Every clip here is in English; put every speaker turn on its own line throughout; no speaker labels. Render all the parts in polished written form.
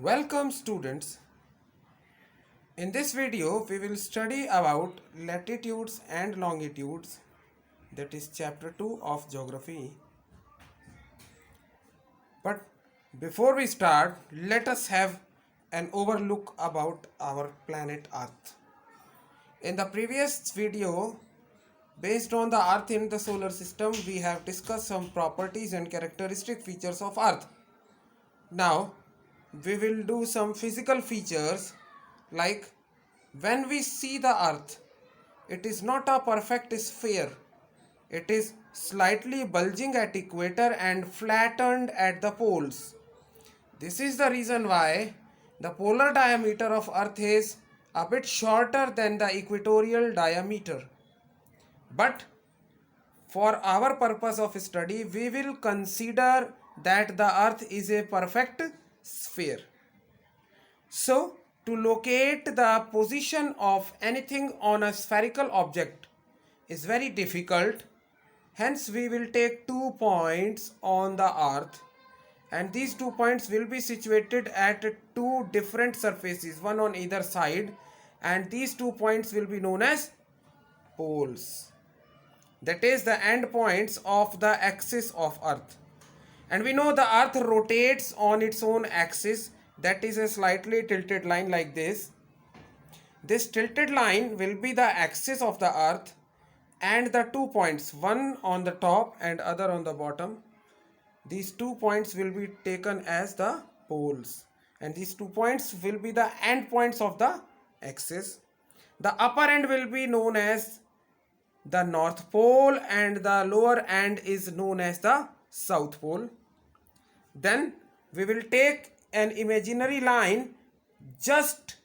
Welcome students. In this video we will study about latitudes and longitudes, that is chapter 2 of geography. But before we start, let us have an overlook about our planet Earth. In the previous video, based on the Earth in the solar system, we have discussed some properties and characteristic features of Earth. Now we will do some physical features, like when we see the earth, it is not a perfect sphere. It is slightly bulging at equator and flattened at the poles. This is the reason why the polar diameter of earth is a bit shorter than the equatorial diameter. But for our purpose of study, we will consider that the earth is a perfect sphere. So, to locate the position of anything on a spherical object is very difficult. Hence, we will take 2 points on the earth, and these 2 points will be situated at two different surfaces, one on either side, and these 2 points will be known as poles. That is the end points of the axis of earth. And we know the earth rotates on its own axis, that is a slightly tilted line like this. This tilted line will be the axis of the earth, and the 2 points, one on the top and other on the bottom, these 2 points will be taken as the poles, and these 2 points will be the end points of the axis. The upper end will be known as the North Pole and the lower end is known as the South Pole. Then we will take an imaginary line just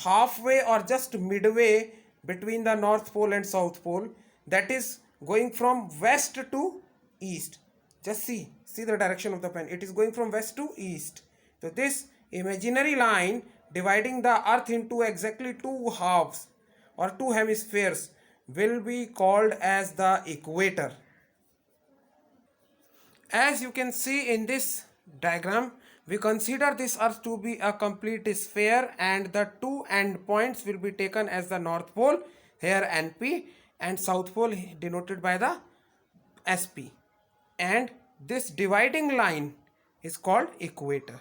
halfway or just midway between the North Pole and South Pole, that is going from west to east. Just see the direction of the pen. It is going from west to east. So this imaginary line dividing the earth into exactly two halves or two hemispheres will be called as the equator. As you can see in this diagram, we consider this earth to be a complete sphere, and the two end points will be taken as the North Pole, here NP, and South Pole denoted by the SP, and this dividing line is called equator.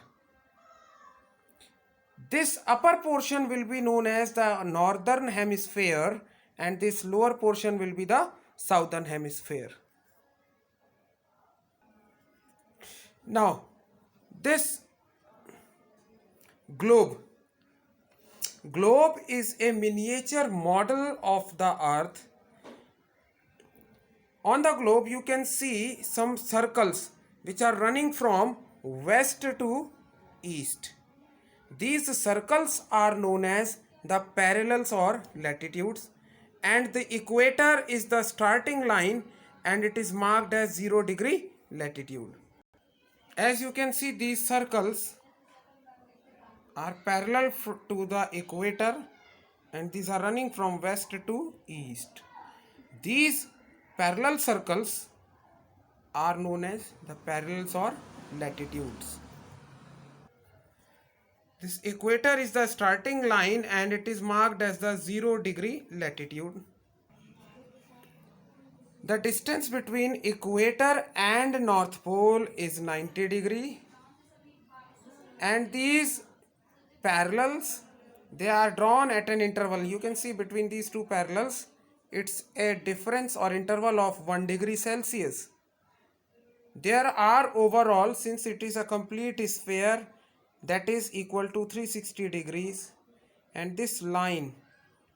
This upper portion will be known as the northern hemisphere, and this lower portion will be the southern hemisphere. Now this globe is a miniature model of the earth. On the globe you can see some circles which are running from west to east. These circles are known as the parallels or latitudes, and the equator is the starting line, and it is marked as 0° latitude. As you can see, these circles are parallel to the equator, and these are running from west to east. These parallel circles are known as the parallels or latitudes. This equator is the starting line, and it is marked as the 0° latitude. The distance between equator and North Pole is 90°, and these parallels, they are drawn at an interval. You can see between these two parallels, it's a difference or interval of 1° Celsius. There are overall, since it is a complete sphere, that is equal to 360 degrees, and this line,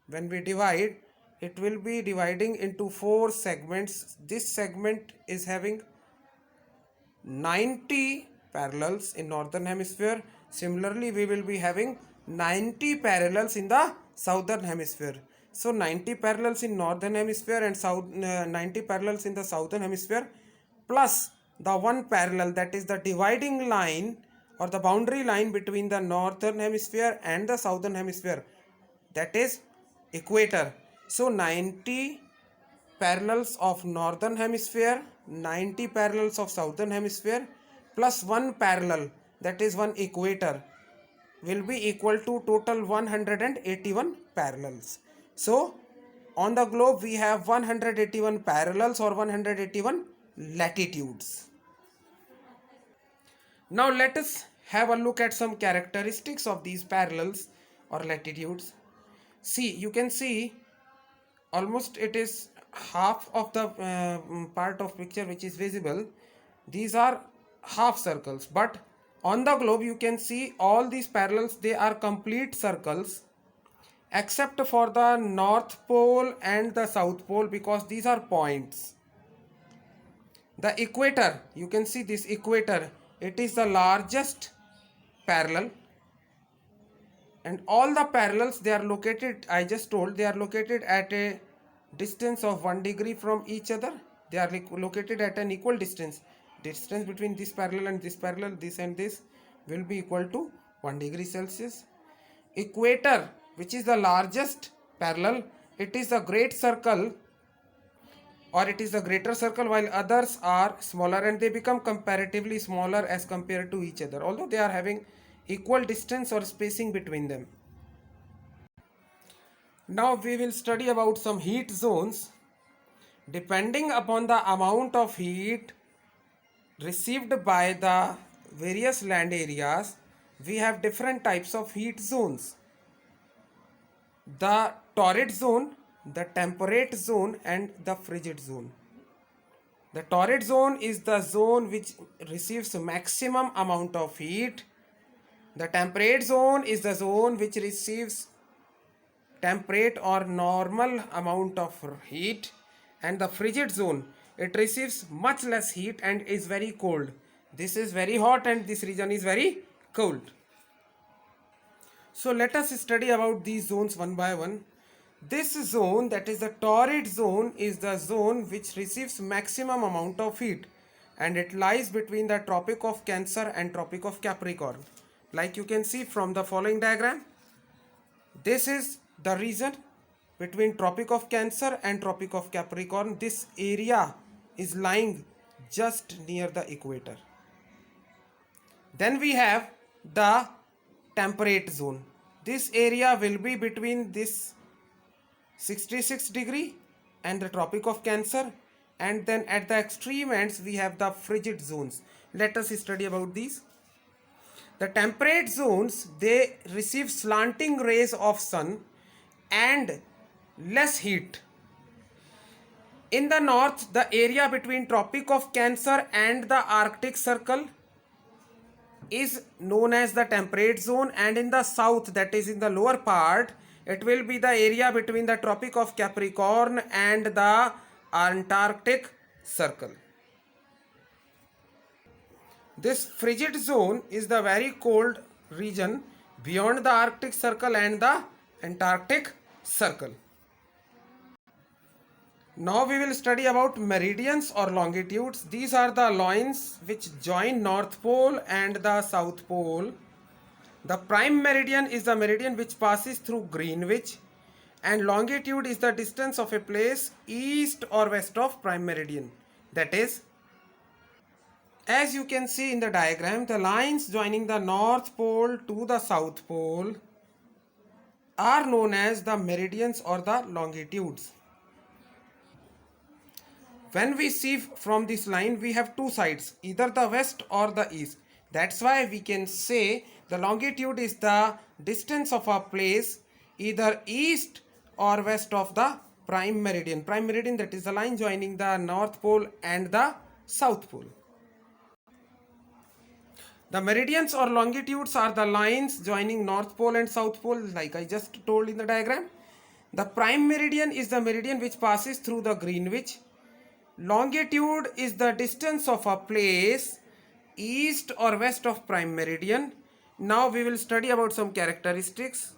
when we divide, it will be dividing into 4 segments. This segment is having 90 parallels in northern hemisphere. Similarly, we will be having 90 parallels in the southern hemisphere. So 90 parallels in northern hemisphere and 90 parallels in the southern hemisphere, plus the one parallel, that is the dividing line or the boundary line between the northern hemisphere and the southern hemisphere, that is equator. So 90 parallels of northern hemisphere, 90 parallels of southern hemisphere, plus one parallel, that is one equator. will be equal to total 181 parallels. So on the globe we have 181 parallels or 181 latitudes. Now let us have a look at some characteristics of these parallels or latitudes. See, you can see almost it is half of the part of picture which is visible. These are half circles, but on the globe you can see all these parallels, they are complete circles except for the north pole and the south pole, because these are points. The equator, you can see this equator, it is the largest parallel, and all the parallels, they are located, I just told, they are located at a distance of 1 degree from each other. They are located at an equal distance. Distance between this parallel and this parallel, this and this, will be equal to 1 degree Celsius. Equator, which is the largest parallel, it is a great circle, or it is a greater circle, while others are smaller, and they become comparatively smaller as compared to each other, although they are having equal distance or spacing between them. Now we will study about some heat zones. Depending upon the amount of heat received by the various land areas, we have different types of heat zones. The torrid zone, the temperate zone, and the frigid zone. The torrid zone is the zone which receives maximum amount of heat. The temperate zone is the zone which receives temperate or normal amount of heat, and the frigid zone, it receives much less heat and is very cold. This is very hot and this region is very cold. So let us study about these zones one by one. This zone, that is the torrid zone, is the zone which receives maximum amount of heat, and it lies between the Tropic of Cancer and Tropic of Capricorn. Like you can see from the following diagram, this is the region between Tropic of Cancer and Tropic of Capricorn. This area is lying just near the equator. Then we have the temperate zone. This area will be between this 66 degree and the Tropic of Cancer, and then at the extreme ends we have the frigid zones. Let us study about these. The temperate zones, they receive slanting rays of sun and less heat. In the north, the area between Tropic of Cancer and the Arctic Circle is known as the temperate zone, and in the south, that is in the lower part, it will be the area between the Tropic of Capricorn and the Antarctic Circle. This frigid zone is the very cold region beyond the Arctic Circle and the Antarctic Circle. Now we will study about meridians or longitudes. These are the lines which join North Pole and the South Pole. The prime meridian is the meridian which passes through Greenwich, and longitude is the distance of a place east or west of prime meridian. That is, as you can see in the diagram, the lines joining the North Pole to the South Pole are known as the meridians or the longitudes. When we see from this line, we have two sides, either the west or the east. That's why we can say the longitude is the distance of a place either east or west of the prime meridian. Prime meridian, that is the line joining the North Pole and the South Pole. The meridians or longitudes are the lines joining North Pole and South Pole, like I just told in the diagram. The prime meridian is the meridian which passes through the Greenwich. Longitude is the distance of a place east or west of prime meridian. Now we will study about some characteristics.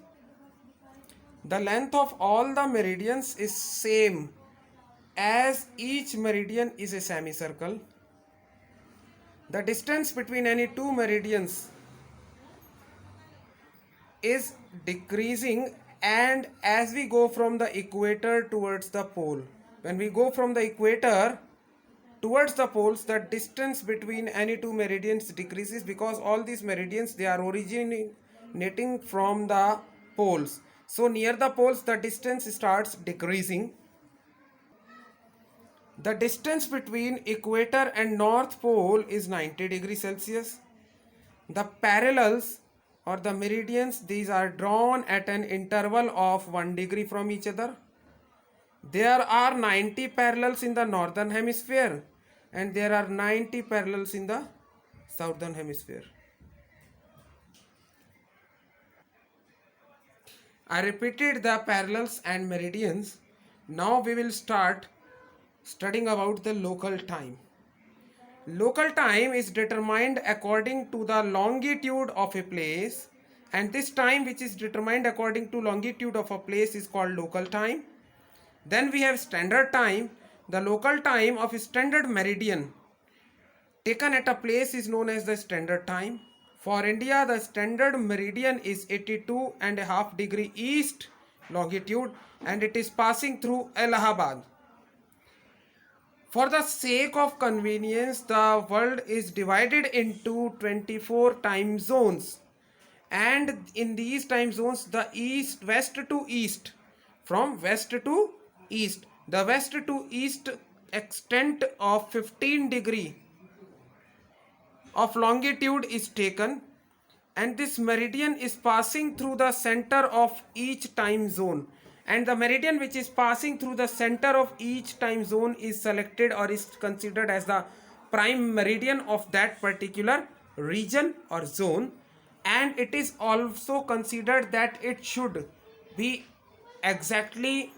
The length of all the meridians is same, as each meridian is a semicircle. The distance between any two meridians is decreasing, and as we go from the equator towards the pole, when we go from the equator towards the poles, the distance between any two meridians decreases, because all these meridians, they are originating originating from the poles. So near the poles the distance starts decreasing. The distance between equator and north pole is 90 degrees Celsius. The parallels or the meridians, these are drawn at an interval of 1 degree from each other. There are 90 parallels in the northern hemisphere and there are 90 parallels in the southern hemisphere. I repeated the parallels and meridians. Now we will start studying about the local time. Local time is determined according to the longitude of a place, and this time which is determined according to longitude of a place is called local time. Then we have standard time. The local time of a standard meridian taken at a place is known as the standard time. For India, the standard meridian is 82.5 degree east longitude and it is passing through Allahabad. For the sake of convenience, the world is divided into 24 time zones, and in these time zones the west to east, from west to east, the west to east extent of 15 degree of longitude is taken, and this meridian is passing through the center of each time zone, and the meridian which is passing through the center of each time zone is selected or is considered as the prime meridian of that particular region or zone, and it is also considered that it should be exactly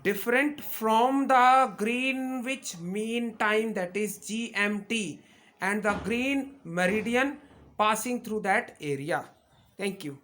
different from the Greenwich Mean Time, that is GMT, and the green meridian passing through that area. Thank you.